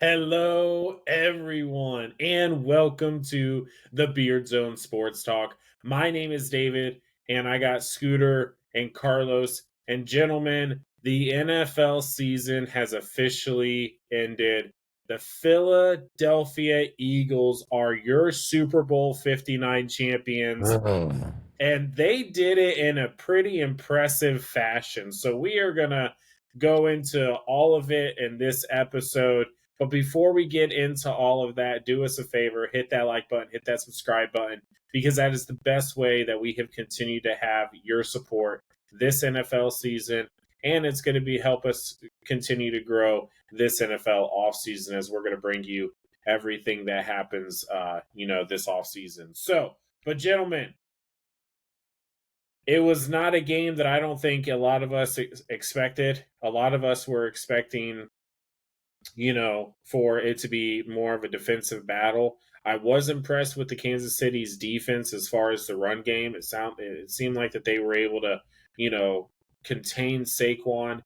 Hello, everyone, and welcome to the Beard Zone Sports Talk. My name is David, and I got Scooter and Carlos. And gentlemen, the NFL season has officially ended. The Philadelphia Eagles are your Super Bowl 59 champions, Oh. and they did it in a pretty impressive fashion. So we are going to go into all of it in this episode. But before we get into all of that, do us a favor, hit that like button, hit that subscribe button, because that is the best way that we have continued to have your support this NFL season. And it's going to be help us continue to grow this NFL offseason as we're going to bring you everything that happens, this offseason. So, but gentlemen, it was not a game that I don't think a lot of us expected. A lot of us were expecting, for it to be more of a defensive battle. I was impressed with the Kansas City's defense as far as the run game. It seemed like that they were able to, contain Saquon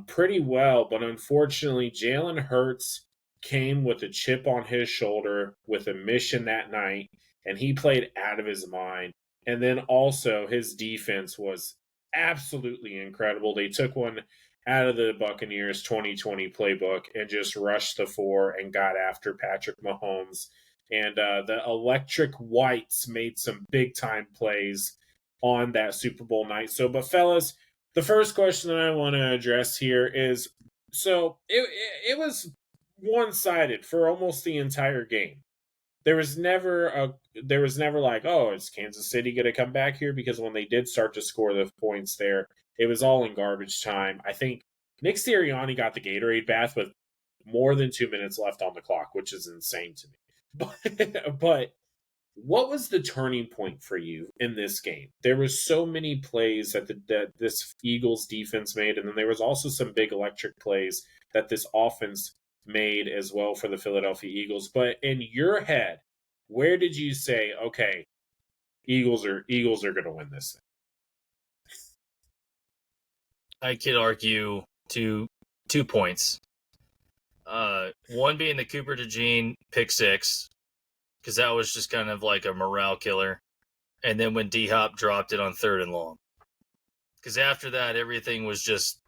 pretty well, but unfortunately, Jalen Hurts came with a chip on his shoulder with a mission that night, and he played out of his mind. And then also his defense was absolutely incredible. They took one out of the Buccaneers 2020 playbook and just rushed the four and got after Patrick Mahomes. And the Electric Whites made some big time plays on that Super Bowl night. So, but fellas, the first question that I want to address here is so it was one sided for almost the entire game. There was never like, oh, is Kansas City going to come back here? Because when they did start to score the points there, it was all in garbage time. I think Nick Sirianni got the Gatorade bath with more than 2 minutes left on the clock, which is insane to me. But what was the turning point for you in this game? There was so many plays that this Eagles defense made, and then there was also some big electric plays that this offense made as well for the Philadelphia Eagles. But in your head, where did you say, okay, Eagles are going to win this thing? I could argue two points. One being the Cooper DeJean pick six, because that was just kind of like a morale killer. And then when D-Hop dropped it on 3rd and long. Because after that, everything was just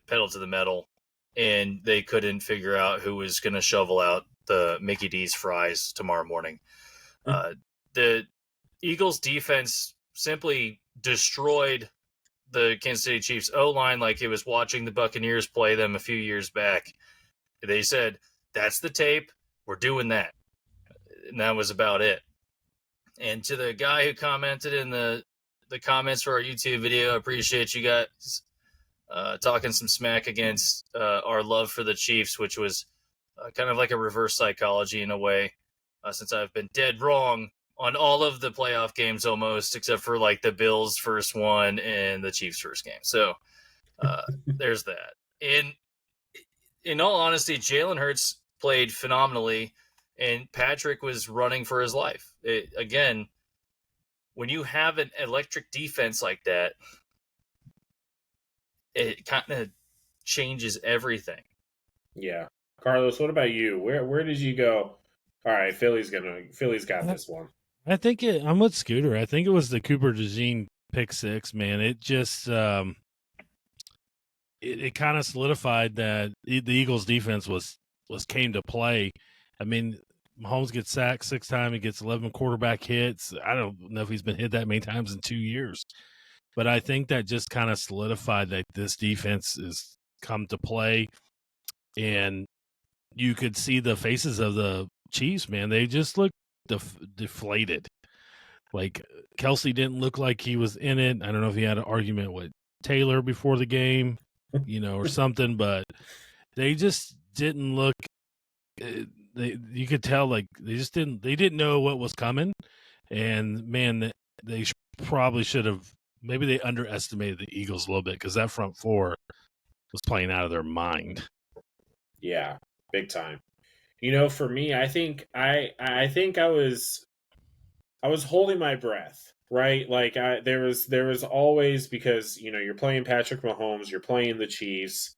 pedal to the metal, and they couldn't figure out who was going to shovel out the Mickey D's fries tomorrow morning. The Eagles defense simply destroyed the Kansas City Chiefs O-line like it was watching the Buccaneers play them a few years back. They said, that's the tape, we're doing that. And that was about it. And to the guy who commented in the comments for our YouTube video, I appreciate you guys talking some smack against our love for the Chiefs, which was kind of like a reverse psychology in a way, since I've been dead wrong on all of the playoff games almost, except for like the Bills' first one and the Chiefs' first game. So there's that. And in all honesty, Jalen Hurts played phenomenally, and Patrick was running for his life. Again, when you have an electric defense like that, it kind of changes everything. Yeah. Carlos, what about you? Where did you go? All right, Philly's got this one. I think I'm with Scooter. I think it was the Cooper DeJean pick six, man. It just it kind of solidified that the Eagles defense was came to play. I mean, Mahomes gets sacked 6 times. He gets 11 quarterback hits. I don't know if he's been hit that many times in 2 years. But I think that just kind of solidified that this defense is come to play. And you could see the faces of the Chiefs, man. They just looked deflated. Like, Kelsey didn't look like he was in it. I don't know if he had an argument with Taylor before the game, or something, but they just didn't look you could tell like they didn't know what was coming. And man, they probably should have, maybe they underestimated the Eagles a little bit, because that front four was playing out of their mind. Yeah, big time. For me, I think I was holding my breath, right? Like there was always, because you're playing Patrick Mahomes, you're playing the Chiefs.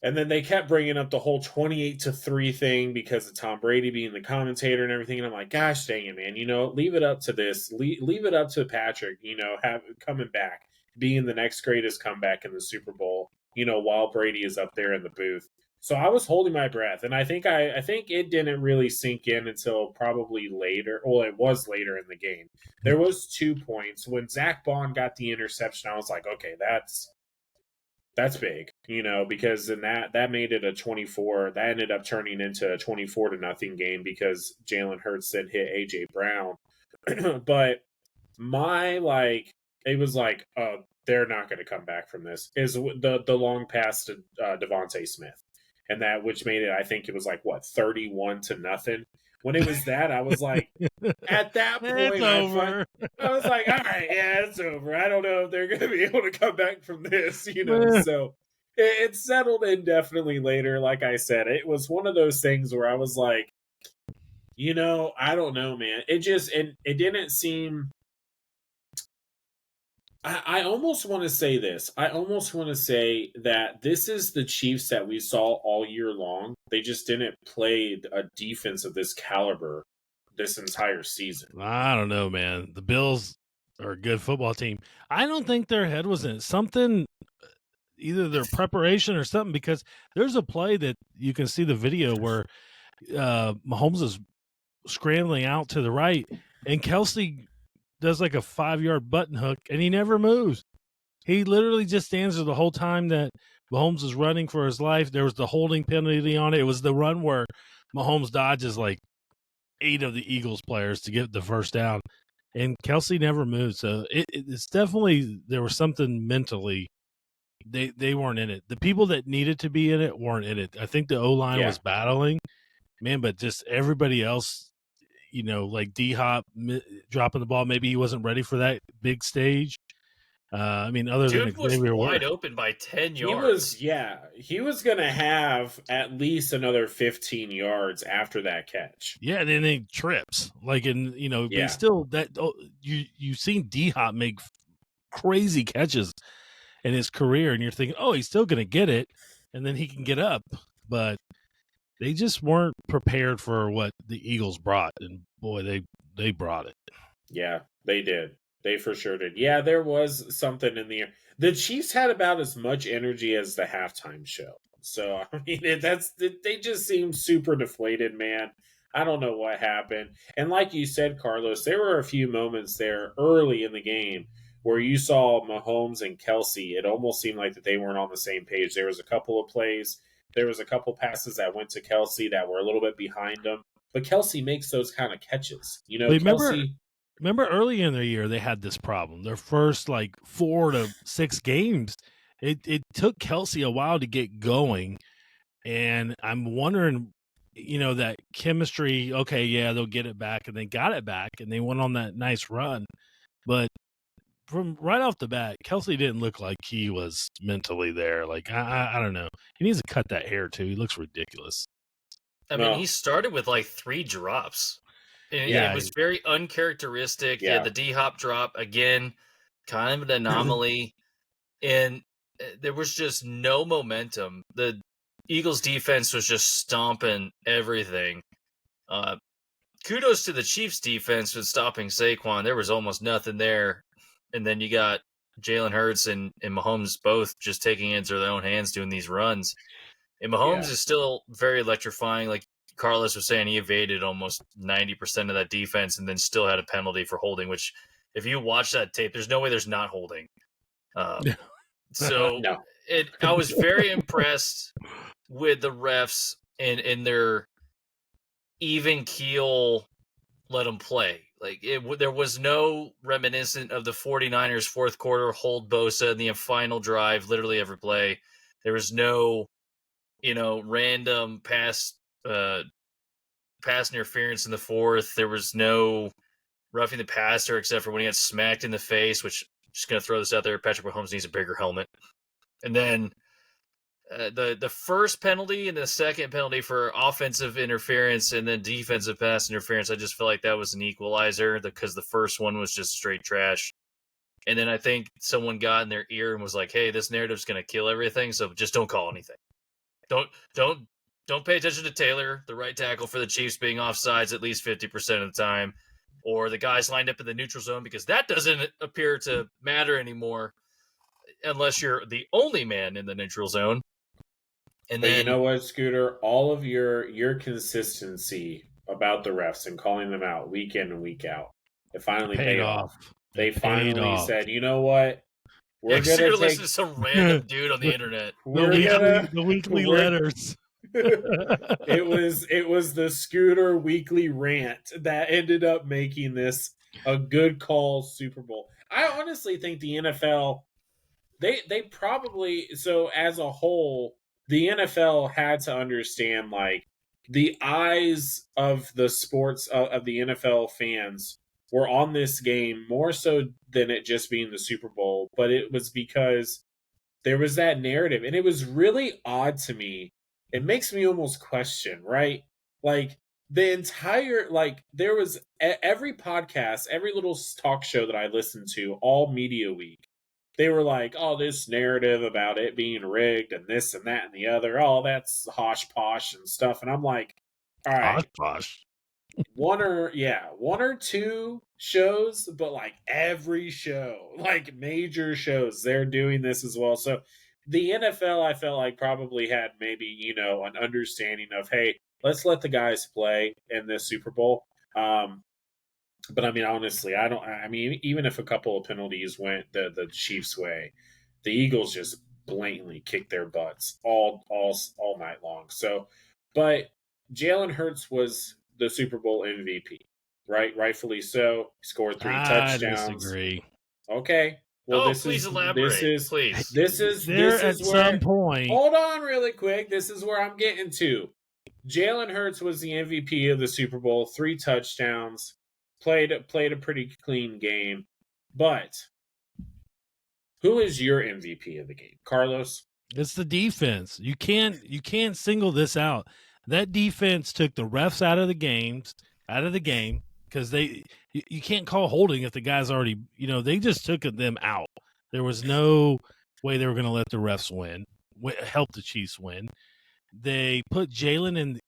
And then they kept bringing up the whole 28-3 thing because of Tom Brady being the commentator and everything. And I'm like, gosh dang it, man. Leave it up to this. Leave it up to Patrick, coming back, being the next greatest comeback in the Super Bowl, while Brady is up there in the booth. So I was holding my breath. And I think it didn't really sink in until probably later. Well, it was later in the game. There was 2 points. When Zach Bond got the interception, I was like, okay, that's big, because then that made it a 24. That ended up turning into a 24-0 game because Jalen Hurts then hit AJ Brown. But it was like, oh, they're not going to come back from this. Is the long pass to Devontae Smith, and that which made it. I think it was like 31-0. When it was that, I was like, at that point, It's over. I was like, all right, yeah, it's over. I don't know if they're going to be able to come back from this, So it settled in definitely later. Like I said, it was one of those things where I was like, I don't know, man. It didn't seem. I almost want to say this. I almost want to say that this is the Chiefs that we saw all year long. They just didn't play a defense of this caliber this entire season. I don't know, man. The Bills are a good football team. I don't think their head was in something, either their preparation or something, because there's a play that you can see the video where Mahomes is scrambling out to the right, and Kelsey does like a 5-yard button hook, and he never moves. He literally just stands there the whole time that Mahomes is running for his life. There was the holding penalty on it. It was the run where Mahomes dodges like 8 of the Eagles players to get the first down, and Kelsey never moved. So it's definitely, there was something mentally. They weren't in it. The people that needed to be in it weren't in it. I think the O-line was battling, man, but just everybody else, like D-Hop dropping the ball. Maybe he wasn't ready for that big stage. Other Dude than was Xavier wide Ward. open by 10 yards. He was going to have at least another 15 yards after that catch. Yeah, and then he trips. But still, you've seen D-Hop make crazy catches in his career, and you're thinking, oh, he's still going to get it, and then he can get up. But they just weren't prepared for what the Eagles brought, and boy, they brought it. Yeah, they did. They for sure did. Yeah, there was something in the air. The Chiefs had about as much energy as the halftime show. So they just seemed super deflated, man. I don't know what happened. And like you said, Carlos, there were a few moments there early in the game where you saw Mahomes and Kelsey. It almost seemed like that they weren't on the same page. There was a couple of plays. There was a couple passes that went to Kelsey that were a little bit behind him. But Kelsey makes those kind of catches. Remember early in the year, they had this problem. Their first 4 to 6 games, it took Kelsey a while to get going. And I'm wondering, that chemistry, okay, yeah, they'll get it back. And they got it back, and they went on that nice run. But from right off the bat, Kelsey didn't look like he was mentally there. I don't know. He needs to cut that hair, too. He looks ridiculous. I mean, he started with 3 drops. And it was very uncharacteristic. Yeah, the D-Hop drop, again, kind of an anomaly. And there was just no momentum. The Eagles defense was just stomping everything. Kudos to the Chiefs defense with stopping Saquon. There was almost nothing there. And then you got Jalen Hurts and Mahomes both just taking it into their own hands doing these runs. And Mahomes is still very electrifying. Like Carlos was saying, he evaded almost 90% of that defense and then still had a penalty for holding, which if you watch that tape, there's no way there's not holding. So no. I was very impressed with the refs and their even keel let them play. There was no reminiscent of the 49ers fourth quarter hold Bosa in the final drive, literally every play. There was no, random pass interference in the fourth. There was no roughing the passer except for when he got smacked in the face, which I'm just going to throw this out there. Patrick Mahomes needs a bigger helmet. And then the first penalty and the second penalty for offensive interference and then defensive pass interference, I just feel like that was an equalizer because the first one was just straight trash. And then I think someone got in their ear and was like, hey, this narrative's going to kill everything, so just don't call anything. Don't don't pay attention to Taylor, the right tackle for the Chiefs, being offsides at least 50% of the time, or the guys lined up in the neutral zone, because that doesn't appear to matter anymore unless you're the only man in the neutral zone. And But you then know what, Scooter? All of your consistency about the refs and calling them out week in and week out, it finally Paid paid off. off. They It paid finally off. said, you know what? yeah, We're because gonna you're listening take to some random dude on the the, internet. we're gonna the weekly we're letters. it was the Scooter weekly rant that ended up making this a good call Super Bowl. I honestly think the NFL they probably, so as a whole, the NFL had to understand, like, the eyes of the sports of the NFL fans were on this game more so than it just being the Super Bowl, but it was because there was that narrative, and it was really odd to me. It makes me almost question, right? Like, the entire, like, there was every podcast, every little talk show that I listened to all media week, they were like, oh, this narrative about it being rigged and this and that and the other, oh, that's hosh posh and stuff. And I'm like, all right, Oshkosh. one or two shows, but like every show, like major shows, they're doing this as well. So the NFL, I felt like, probably had maybe, an understanding of, hey, let's let the guys play in this Super Bowl. But I mean, honestly, I don't. I mean, even if a couple of penalties went the Chiefs' way, the Eagles just blatantly kicked their butts all night long. So, but Jalen Hurts was the Super Bowl MVP, right? Rightfully so. He scored 3 I touchdowns. disagree. Okay. Well, Oh, please elaborate, please. There this at is some where. point, Hold on, really quick. This is where I'm getting to. Jalen Hurts was the MVP of the Super Bowl, 3 touchdowns, played a pretty clean game. But who is your MVP of the game? Carlos? it's the defense. You can't single this out. That defense took the refs out of the game because you can't call holding if the guy's already, they just took them out. There was no way they were going to let the refs help the Chiefs win. They put Jalen in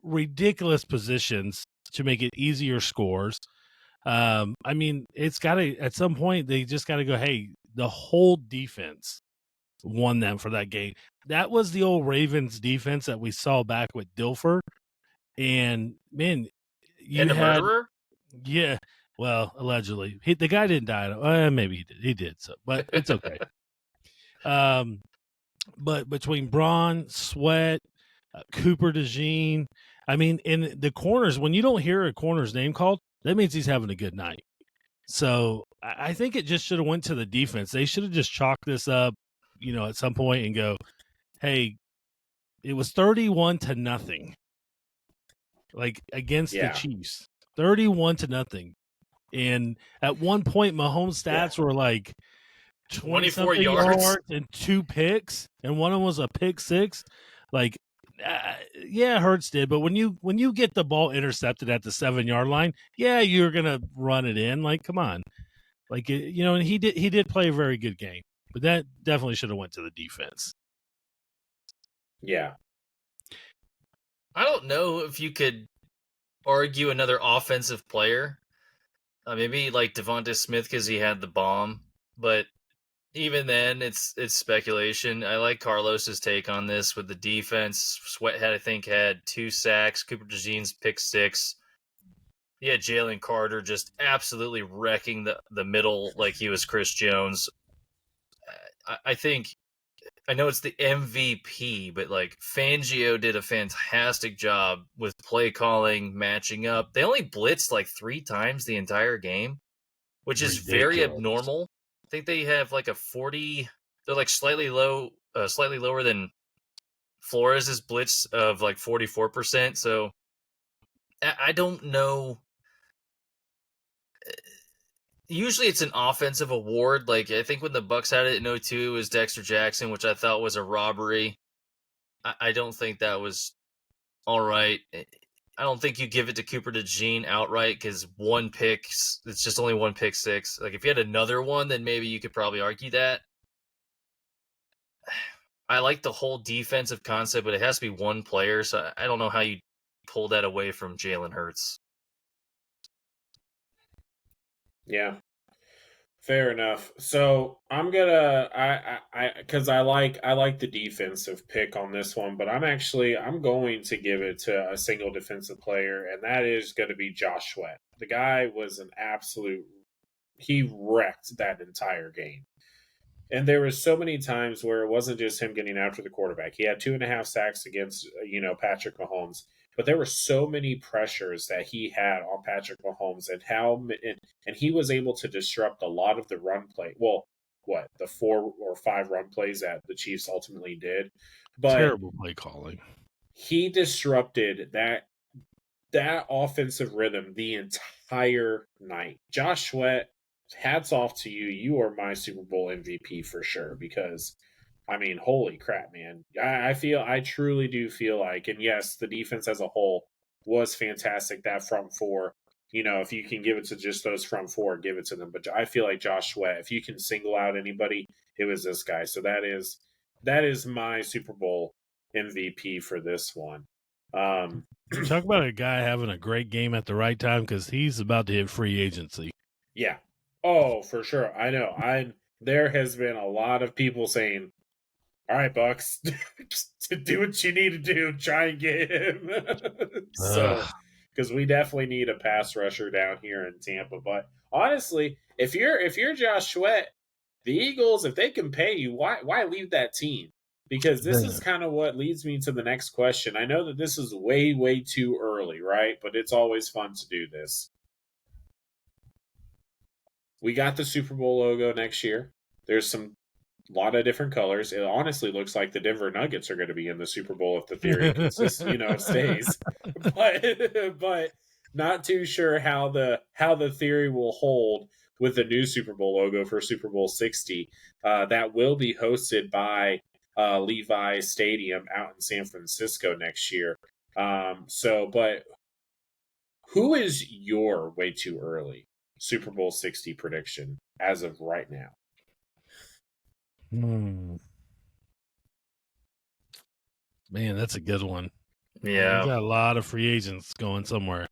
ridiculous positions to make it easier scores. I mean, it's got to, at some point, they just got to go, hey, the whole defense won them for that game. That was the old Ravens defense that we saw back with Dilfer. And man, And a murderer? Yeah, well, allegedly. The guy didn't die. Maybe he did. He did, so, but it's okay. But between Braun, Sweat, Cooper DeJean, I mean, in the corners, when you don't hear a corner's name called, that means he's having a good night. So I think it just should have went to the defense. They should have just chalked this up, at some point and go, hey, it was 31-0, like against the Chiefs, 31-0. And at one point, Mahomes' stats were like 24 yards and 2 picks, and one of them was a pick 6. Like, yeah, Hurts did, but when you get the ball intercepted at the 7-yard line, yeah, you're gonna run it in. Like, come on, like, and he did play a very good game, but that definitely should have went to the defense. Yeah, I don't know if you could argue another offensive player. Maybe like Devonta Smith because he had the bomb, but even then, it's speculation. I like Carlos's take on this with the defense. Sweathead, I think, had 2 sacks. Cooper DeJean's pick 6. Yeah, Jalen Carter just absolutely wrecking the middle like he was Chris Jones. I think, I know it's the MVP, but like Fangio did a fantastic job with play calling, matching up. They only blitzed like 3 times the entire game, which is very abnormal. I think they have like a 40. They're like slightly lower than Flores' blitz of like 44%. So I don't know. Usually it's an offensive award. Like I think when the Bucks had it in 2002, it was Dexter Jackson, which I thought was a robbery. I don't think that was all right. I don't think you give it to Cooper DeJean outright because it's just only 1 pick 6. Like if you had another one, then maybe you could probably argue that. I like the whole defensive concept, but it has to be one player. So I don't know how you pull that away from Jalen Hurts. Yeah. Fair enough. So I'm gonna because I like the defensive pick on this one, but I'm going to give it to a single defensive player, and that is going to be Josh Sweat. The guy was an absolute he wrecked that entire game. And there was so many times where it wasn't just him getting after the quarterback. He had 2.5 sacks against Patrick Mahomes, but there were so many pressures that he had on Patrick Mahomes, and he was able to disrupt a lot of the run play. Well, what the 4 or 5 run plays that the Chiefs ultimately did, but Terrible play calling. he disrupted that offensive rhythm the entire night. Josh Sweat, hats off to you. You are my Super Bowl MVP for sure because I mean, holy crap, man. I truly do feel like, and yes, the defense as a whole was fantastic. That front four, if you can give it to just those front four, give it to them. But I feel like Josh Sweat, if you can single out anybody, it was this guy. So that is my Super Bowl MVP for this one. Talk about a guy having a great game at the right time because he's about to hit free agency. Yeah. Oh, for sure. I know. There has been a lot of people saying, "All right, Bucks, to do what you need to do, try and get him." So, because we definitely need a pass rusher down here in Tampa. But honestly, if you're Josh Sweat, the Eagles, if they can pay you, why leave that team? Because this is kind of what leads me to the next question. I know that this is way too early, right? But it's always fun to do this. We got the Super Bowl logo next year. There's a lot of different colors. It honestly looks like the Denver Nuggets are going to be in the Super Bowl if the theory stays. But not too sure how the theory will hold with the new Super Bowl logo for Super Bowl 60. That will be hosted by Levi Stadium out in San Francisco next year. But who is your way too early Super Bowl 60 prediction as of right now? Man, that's a good one. Yeah. We got a lot of free agents going somewhere.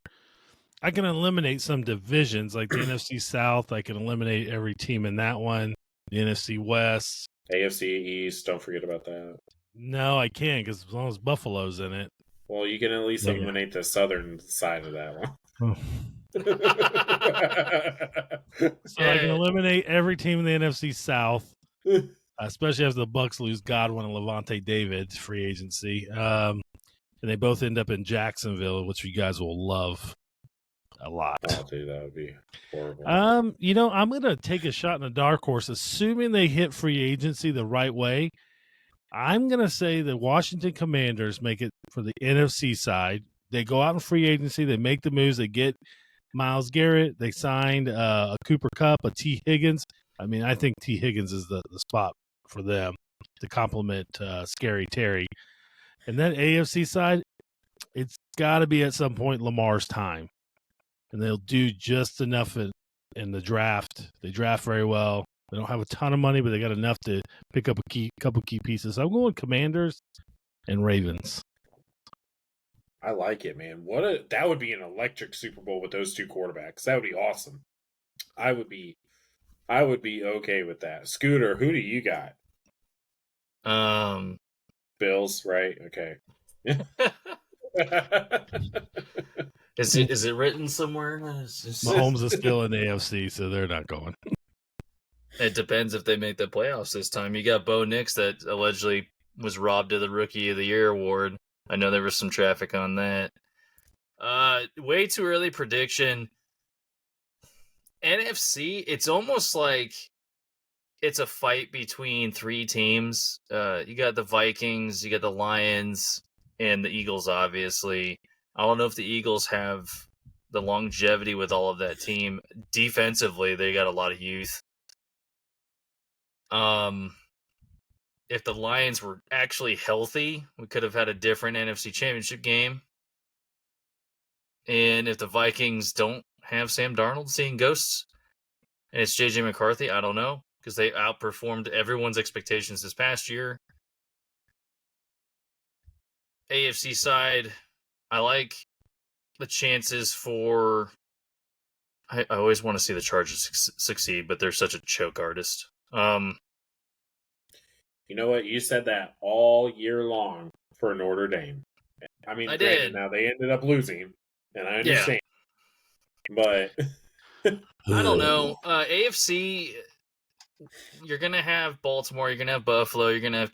I can eliminate some divisions like the NFC South. I can eliminate every team in that one. The NFC West. AFC East, don't forget about that. No, I can't because as long as Buffalo's in it. Well, you can at least eliminate the southern side of that one. So I can eliminate every team in the NFC South, especially as the Bucks lose Godwin and Levante David free agency. And they both end up in Jacksonville, which you guys will love a lot. Oh, dude, that would be horrible. I'm going to take a shot in the dark horse, assuming they hit free agency the right way. I'm going to say the Washington Commanders make it for the NFC side. They go out in free agency. They make the moves. They get Myles Garrett. They signed a Cooper Kupp, a T. Higgins. I mean, I think T. Higgins is the spot for them to complement Scary Terry. And that AFC side, it's got to be at some point Lamar's time. And they'll do just enough in the draft. They draft very well. They don't have a ton of money, but they got enough to pick up a couple key pieces. I'm going Commanders and Ravens. I like it, man. That would be an electric Super Bowl with those two quarterbacks. That would be awesome. I would be okay with that. Scooter, who do you got? Bills, right? Okay. Is it written somewhere? Mahomes is still in the AFC, so they're not going. It depends if they make the playoffs this time. You got Bo Nix that allegedly was robbed of the Rookie of the Year award. I know there was some traffic on that. Way too early prediction. NFC, it's almost like it's a fight between 3 teams. You got the Vikings, you got the Lions, and the Eagles, obviously. I don't know if the Eagles have the longevity with all of that team. Defensively, they got a lot of youth. If the Lions were actually healthy, we could have had a different NFC Championship game. And if the Vikings don't have Sam Darnold seeing ghosts, and it's J.J. McCarthy, I don't know, because they outperformed everyone's expectations this past year. AFC side, I like the chances for. I always want to see the Chargers succeed, but they're such a choke artist. You know what? You said that all year long for Notre Dame. I mean, I granted, did. now they ended up losing, and I Yeah. understand. But I don't know. AFC, you're gonna have Baltimore, you're gonna have Buffalo, you're gonna have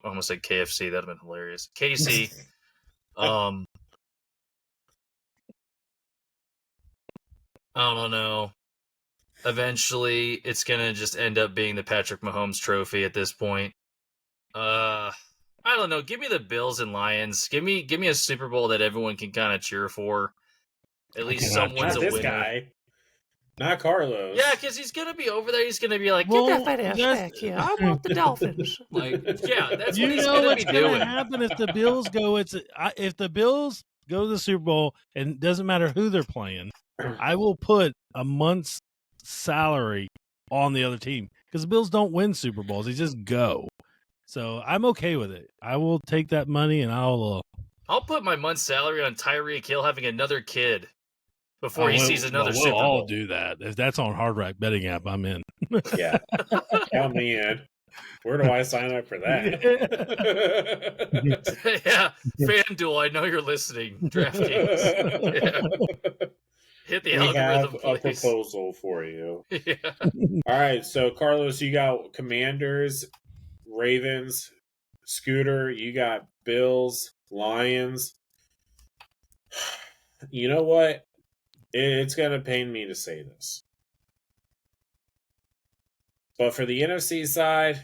almost like KFC. That'd have been hilarious. KC. I don't know. Eventually, it's gonna just end up being the Patrick Mahomes Trophy at this point. I don't know. Give me the Bills and Lions. Give me a Super Bowl that everyone can kind of cheer for. At least someone's not a this winner. guy. Not Carlos. Yeah, because he's gonna be over there. He's gonna be like, Well, "Get that fat ass back here! I want the Dolphins." Like, yeah, that's what You he's know gonna what's be going doing. to happen if the Bills go? If the Bills go to the Super Bowl, and it doesn't matter who they're playing, I will put a month's salary on the other team because the Bills don't win Super Bowls; they just go. So I'm okay with it. I will take that money and I'll put my month's salary on Tyreek Hill having another kid before he sees another we'll Super all Bowl. do that. If that's on Hard Rock Betting app, I'm in. Yeah, count me in. Where do I sign up for that? Yeah, FanDuel, I know you're listening. DraftKings. Yeah. Hit the We algorithm, have a please. proposal for you. Yeah. All right, so Carlos, you got Commanders, Ravens, Scooter, you got Bills, Lions. You know what? It's going to pain me to say this. But for the NFC side,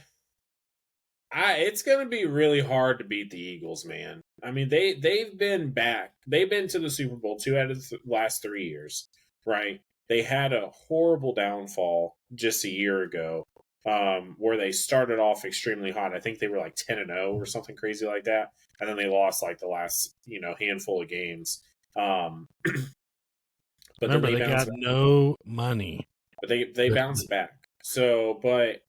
it's going to be really hard to beat the Eagles, man. I mean, they've been back. They've been to the Super Bowl 2 out of the last 3 years, right? They had a horrible downfall just a year ago, where they started off extremely hot. I think they were like 10-0 or something crazy like that, and then they lost like the last handful of games. But Remember, then they they bounced got back. no money. But they bounced back. So, but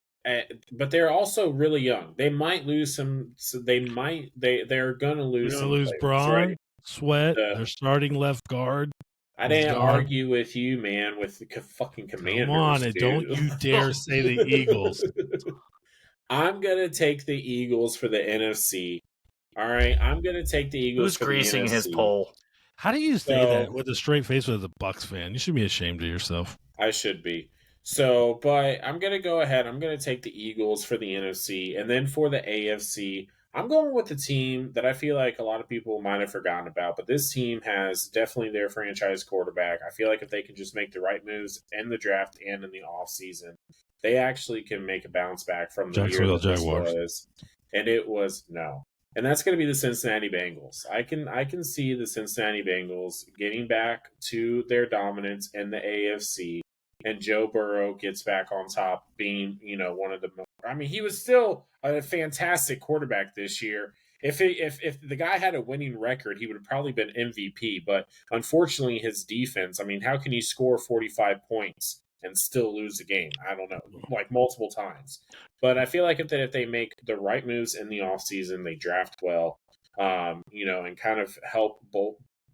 they're also really young. They might lose some. So they're going to You're lose going to some lose players, Braun, right? Sweat, The, their starting left guard. I He's didn't gone. argue with you, man, with the fucking Come Commanders, on, and dude. don't you dare say the Eagles. I'm gonna take the Eagles for the NFC. All right, I'm gonna take the Eagles Who's for the greasing NFC. his pole? How do you say So- that with a straight face with a Bucks fan? You should be ashamed of yourself. I should be. So, but I'm going to go ahead. I'm going to take the Eagles for the NFC. And then for the AFC, I'm going with the team that I feel like a lot of people might have forgotten about. But this team has definitely their franchise quarterback. I feel like if they can just make the right moves in the draft and in the offseason, they actually can make a bounce back from the year Jacksonville that this Jaguars. was. And it was no. And that's going to be the Cincinnati Bengals. I can see the Cincinnati Bengals getting back to their dominance in the AFC, and Joe Burrow gets back on top, being one of the. I mean, he was still a fantastic quarterback this year. If the guy had a winning record, he would have probably been MVP. But unfortunately, his defense. I mean, how can you score 45 points and still lose the game? I don't know, like multiple times. But I feel like if they make the right moves in the offseason, they draft well, and kind of help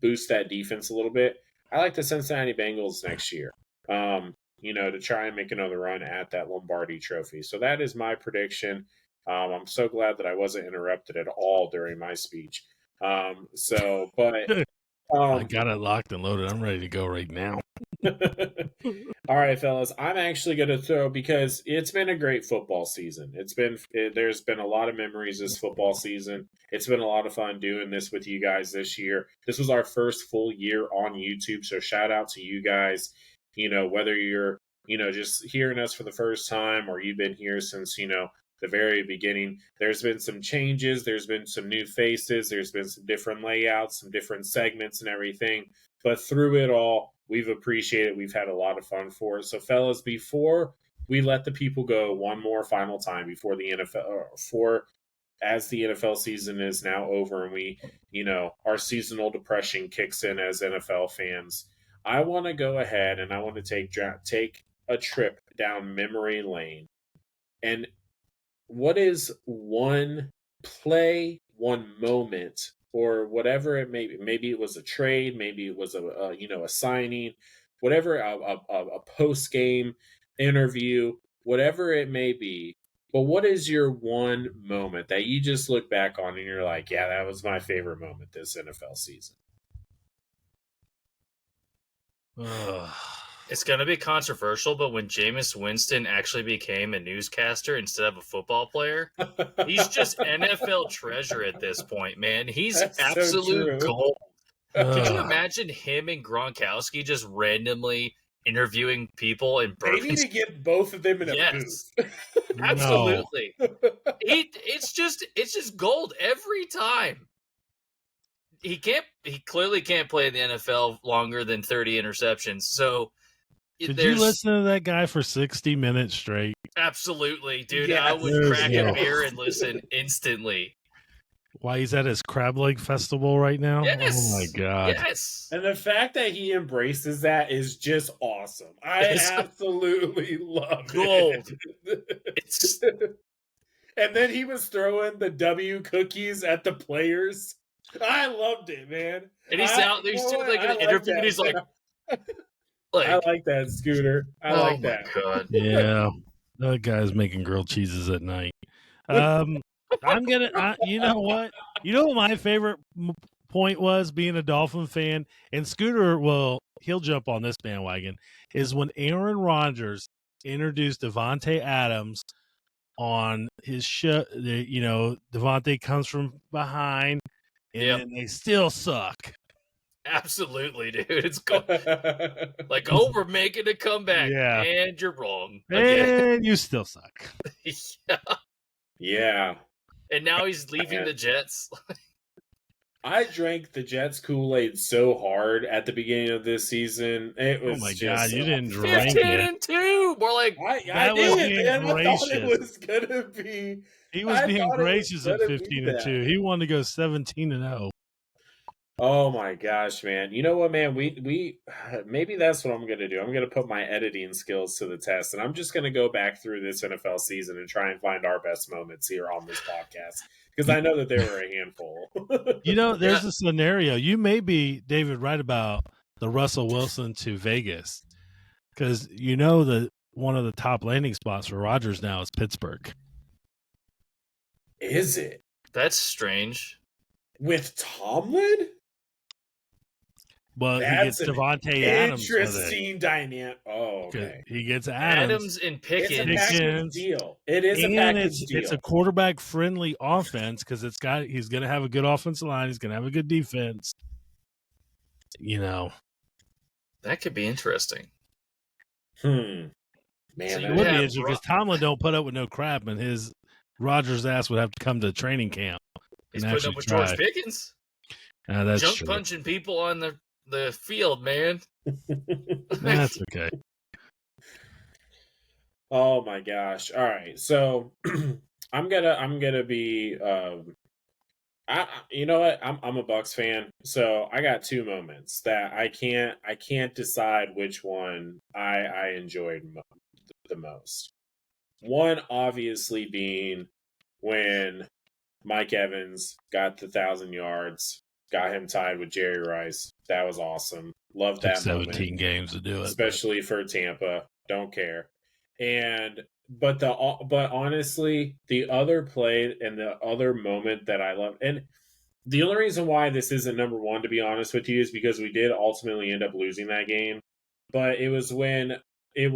boost that defense a little bit. I like the Cincinnati Bengals next year, to try and make another run at that Lombardi trophy. So that is my prediction. I'm so glad that I wasn't interrupted at all during my speech. I got it locked and loaded. I'm ready to go right now. All right, fellas. I'm actually going to throw because it's been a great football season. There's been a lot of memories this football season. It's been a lot of fun doing this with you guys this year. This was our first full year on YouTube, so shout out to you guys. Whether you're just hearing us for the first time or you've been here since the very beginning. There's been some changes. There's been some new faces. There's been some different layouts, some different segments and everything. But through it all, we've appreciated it. We've had a lot of fun for it. So, fellas, before we let the people go one more final time before the NFL, as the NFL season is now over and we, our seasonal depression kicks in as NFL fans, I want to go ahead and I want to take a trip down memory lane. And what is one one moment or whatever it may be. Maybe it was a trade, maybe it was a signing, whatever, a post game interview, whatever it may be. But what is your one moment that you just look back on and you're like, yeah, that was my favorite moment this NFL season? It's going to be controversial, but when Jameis Winston actually became a newscaster instead of a football player, he's just NFL treasure at this point, man. He's That's absolute so gold. Could you Ugh. imagine him and Gronkowski just randomly interviewing people in They need to bourbon? get both of them in a Yes. booth. Absolutely. It's just gold every time. He clearly can't play in the NFL longer than 30 interceptions. So Could you listen to that guy for 60 minutes straight? Absolutely, dude. Yes. I would There's crack no- a beer and listen instantly. Why he's at his crab leg festival right now? Yes. Oh my god. Yes. And the fact that he embraces that is just awesome. I It's absolutely love gold. it. It's And then he was throwing the W cookies at the players. I loved it, man. and he's out there. He's doing like an interview, and he's like, I like that, Scooter. I oh like my that. god. Yeah. That guy's making grilled cheeses at night. You know what? You know what my favorite point was being a Dolphin fan? And Scooter, he'll jump on this bandwagon, is when Aaron Rodgers introduced Devontae Adams on his show. Devontae comes from behind, and then they still suck. Absolutely, dude. It's gold. Like, we're making a comeback. Yeah. And you're wrong. Again. And you still suck. Yeah. Yeah. And now he's leaving the Jets. I drank the Jets Kool-Aid so hard at the beginning of this season. It was Oh my just god, you didn't drink 15-2. More like I was did, being man. I thought it gracious. was gonna be. He was I being thought it was gracious at gonna be 15-2. He wanted to go 17-0. Oh my gosh, man! You know what, man? We maybe that's what I'm gonna do. I'm gonna put my editing skills to the test, and I'm just gonna go back through this NFL season and try and find our best moments here on this podcast because I know that there were a handful. There's a scenario. You may be, David, right about the Russell Wilson to Vegas, because that one of the top landing spots for Rodgers now is Pittsburgh. Is it? That's strange. With Tomlin? Well, That's he gets Devontae Adams. interesting dynamic. Oh, okay. He gets Adams and It's a Pickens. package deal. It is a and package deal. it's a quarterback friendly offense because he's going to have a good offensive line. He's going to have a good defense. That could be interesting. Man, So It you would be have interesting because Tomlin don't put up with no crap, and his Rodgers ass would have to come to training camp. He's and putting up with George Pickens. That's Junk true. punching people on the field, man. That's okay. Oh my gosh! All right, so I'm gonna be. You know what? I'm a Bucks fan, so I got two moments that I can't decide which one I enjoyed the most. One obviously being when Mike Evans got the 1,000 yards, got him tied with Jerry Rice. That was awesome. Loved Took that 17 moment, games to do it, especially for Tampa. Don't care. But honestly, the other play and the other moment that I love, and the only reason why this isn't number one, to be honest with you, is because we did ultimately end up losing that game. But it was when Nick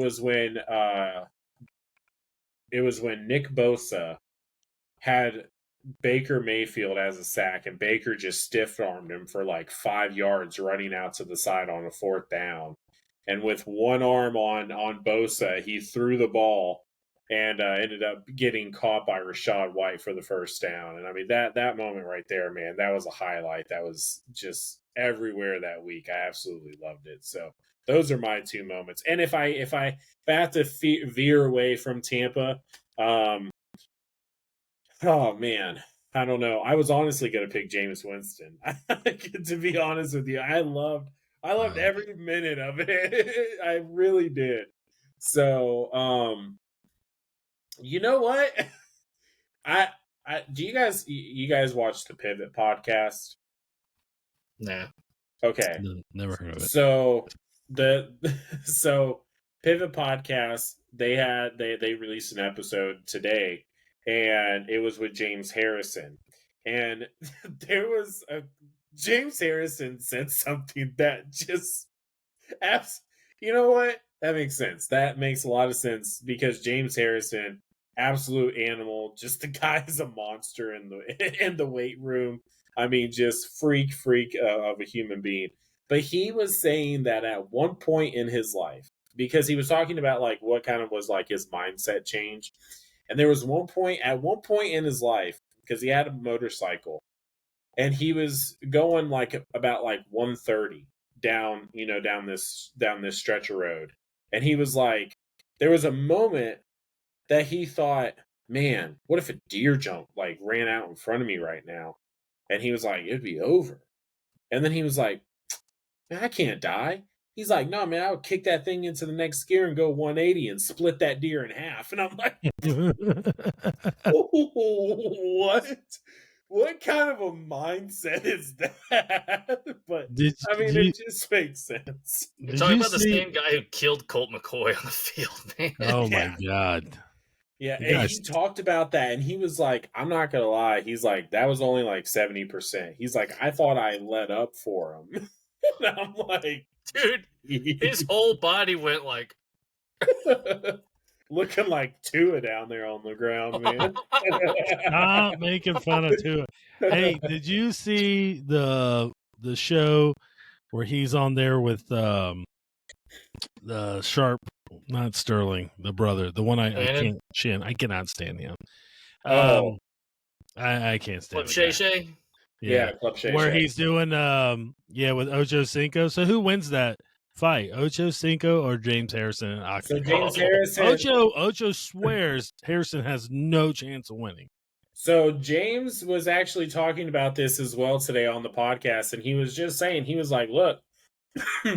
Bosa had Baker Mayfield as a sack, and Baker just stiff-armed him for like 5 yards running out to the side on a 4th down. And with one arm on Bosa, he threw the ball and ended up getting caught by Rachaad White for the first down. And I mean, that moment right there, man, that was a highlight. That was just everywhere that week. I absolutely loved it. So those are my two moments. And if I have to veer away from Tampa, oh man, I don't know. I was honestly going to pick Jameis Winston. To be honest with you, I loved every minute of it. I really did. So, you know what? Do you guys watch the Pivot podcast? Nah. Okay, Never heard of it. so the so Pivot podcast, they released an episode today, and it was with James Harrison, and there was a James Harrison said something that just abs- you know what? That makes sense. That makes a lot of sense because James Harrison, absolute animal, just the guy is a monster in the in the weight room. I mean, just freak of a human being. But he was saying that at one point in his life, because he was talking about like what kind of was like his mindset change, and there was one point in his life because he had a motorcycle and he was going like about like 130 down, down this stretch of road. And he was like, there was a moment that he thought, man, what if a deer jump like ran out in front of me right now? And he was like, it'd be over. And then he was like, man, I can't die. He's like, no, man, I would kick that thing into the next gear and go 180 and split that deer in half. And I'm like, what? What kind of a mindset is that? But I mean, it just makes sense. You're talking about the same guy who killed Colt McCoy on the field, man. Oh my god. Yeah, and he talked about that, and he was like, "I'm not gonna lie." He's like, "That was only like 70%." He's like, "I thought I let up for him." And I'm like, dude, his whole body went like. Looking like Tua down there on the ground, man. Stop making fun of Tua. Hey, did you see the show where he's on there with the Sharp, not Sterling, the brother, the one I cannot stand him. I can't stand Club Shay Shay? Yeah, Club Shay where Shay. he's doing with Ocho Cinco. So who wins that fight, Ocho Cinco or James Harrison and Octagon? So James Harrison. Ocho swears Harrison has no chance of winning. So James was actually talking about this as well today on the podcast, and he was just saying, he was like, look,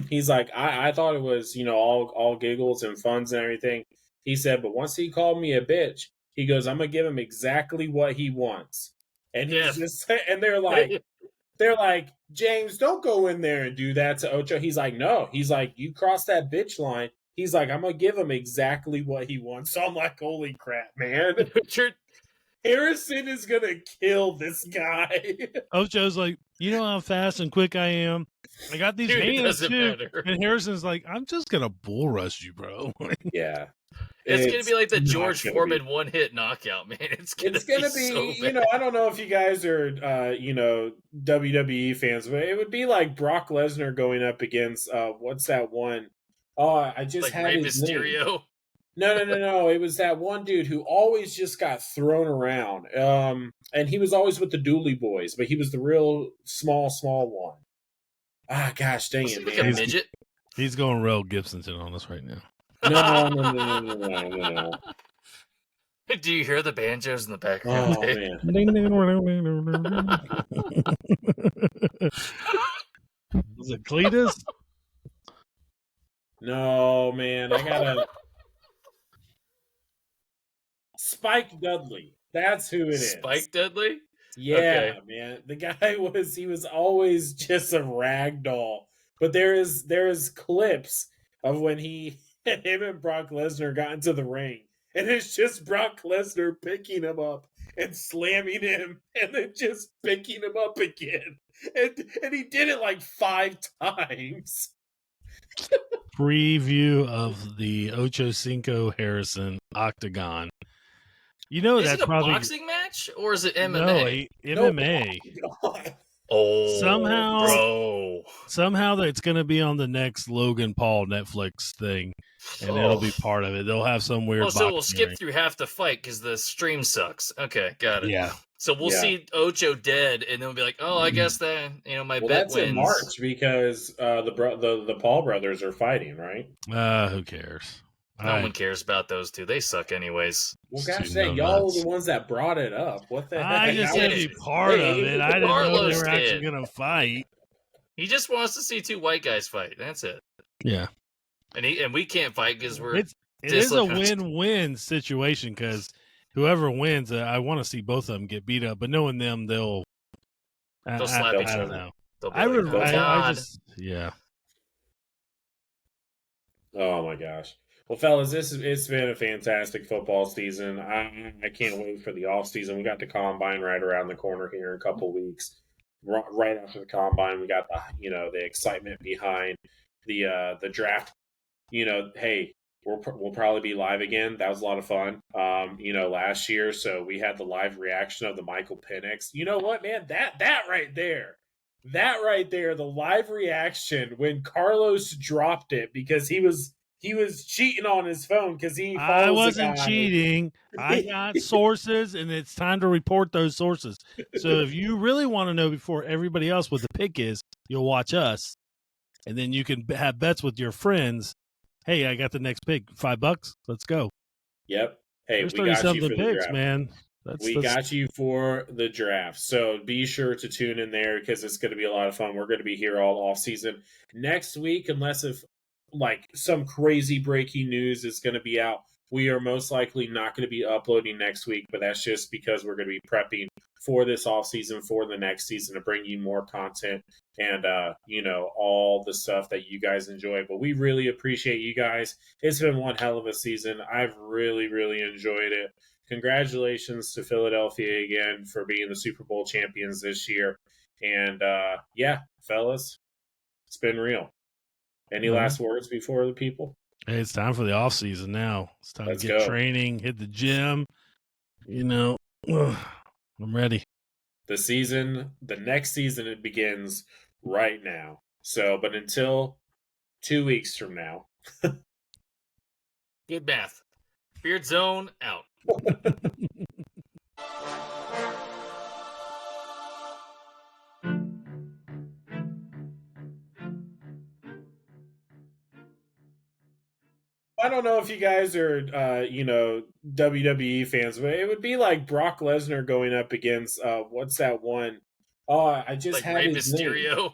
he's like, I thought it was, all giggles and funs and everything. He said, but once he called me a bitch, he goes, I'm gonna give him exactly what he wants. And he's just, and they're like, James, don't go in there and do that to Ocho. He's like, no. He's like, you cross that bitch line. He's like, I'm gonna give him exactly what he wants. So I'm like, holy crap, man. Harrison is gonna kill this guy. Ocho's like, you know how fast and quick I am. I got these hands too. Matter. And Harrison's like, I'm just gonna bull rush you, bro. Yeah. It's gonna be like the George Foreman one-hit knockout, man. It's gonna be so I don't know if you guys are WWE fans, but it would be like Brock Lesnar going up against what's that one? Oh, I just like had Rey his Mysterio. Name. No. It was that one dude who always just got thrown around. And he was always with the Dooley Boys, but he was the real small one. Ah, gosh, dang it, like man. A midget? He's going Rel Gibsonton on us right now. No. Do you hear the banjos in the background? Oh, man. Was it Cletus? No, man. I gotta... Spike Dudley. That's who it is. Spike Dudley? Yeah, okay. Man. The guy was always just a rag doll. But there is clips of when him and Brock Lesnar got into the ring. And it's just Brock Lesnar picking him up and slamming him and then just picking him up again. And he did it like 5 times. Preview of the Ocho Cinco Harrison Octagon. You know, is that's it a probably boxing match or is it MMA? No, MMA. Oh, somehow it's going to be on the next Logan Paul Netflix thing, and it'll be part of it. They'll have some weird. So we'll skip through half the fight because the stream sucks. Okay, got it. Yeah. So we'll see Ocho dead, and then we'll be like, "Oh, I guess that my bet that's wins." In March because the Paul brothers are fighting, right? Who cares? No one cares about those two. They suck anyways. Well, gosh dang, y'all are the ones that brought it up. What the heck? I just said be part of it. I didn't know they were actually going to fight. He just wants to see 2 white guys fight. That's it. Yeah. And we can't fight because we're. It is a win-win situation because whoever wins, I want to see both of them get beat up. But knowing them, they'll slap each I don't other. know. They'll be like, "Oh I God!" just yeah. Oh my gosh. Well, fellas, it's been a fantastic football season. I can't wait for the off season. We got the combine right around the corner here in a couple weeks. Right after the combine, we got the excitement behind the draft. Hey, we'll probably be live again. That was a lot of fun. Last year, so we had the live reaction of the Michael Penix. You know what, man? That right there. That right there, the live reaction when Carlos dropped it because he was cheating on his phone because he follows I wasn't the guy. cheating. I got sources, and it's time to report those sources. So if you really want to know before everybody else what the pick is, you'll watch us, and then you can have bets with your friends. Hey, I got the next pick. $5. Let's go. Yep. Hey, There's we got you 30-something for the picks, draft. man. We got you for the draft. So be sure to tune in there because it's going to be a lot of fun. We're going to be here all off season. Next week, unless if like some crazy breaking news is going to be out, we are most likely not going to be uploading next week, but that's just because we're going to be prepping for this off season for the next season to bring you more content and all the stuff that you guys enjoy. But we really appreciate you guys. It's been one hell of a season. I've really, really enjoyed it. Congratulations to Philadelphia again for being the Super Bowl champions this year. And fellas, it's been real. Any last words before the people? Hey, it's time for the off season now. It's time Let's to get go. training, hit the gym. I'm ready. The next season, it begins right now. So, but until 2 weeks from now. Good math. Beard Zone out. I don't know if you guys are, WWE fans, but it would be like Brock Lesnar going up against, what's that one? Oh, I just Like had Rey his name. Mysterio.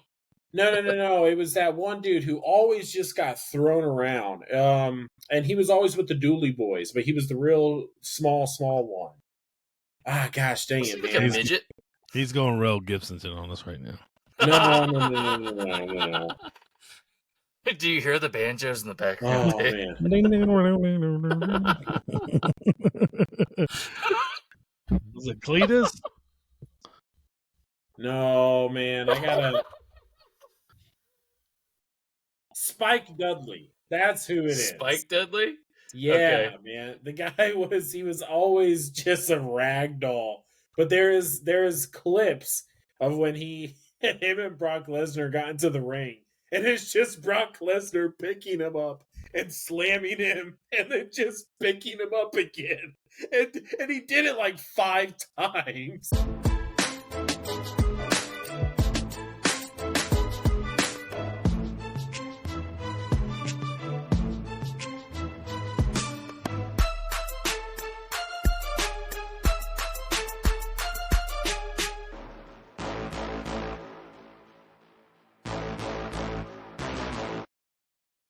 No. It was that one dude who always just got thrown around. And he was always with the Dooley Boys, but he was the real small one. Ah, gosh, dang Was it, he like man. a midget? He's going Rel Gibsonton on us right now. No. Do you hear the banjos in the background? Oh, man. Was it Cletus? No, man. I gotta. Spike Dudley. That's who it is. Spike Dudley? Yeah, Okay. man. The guy was always just a rag doll. But there is clips of when him and Brock Lesnar got into the ring. And it's just Brock Lesnar picking him up and slamming him and then just picking him up again. And he did it like 5 times.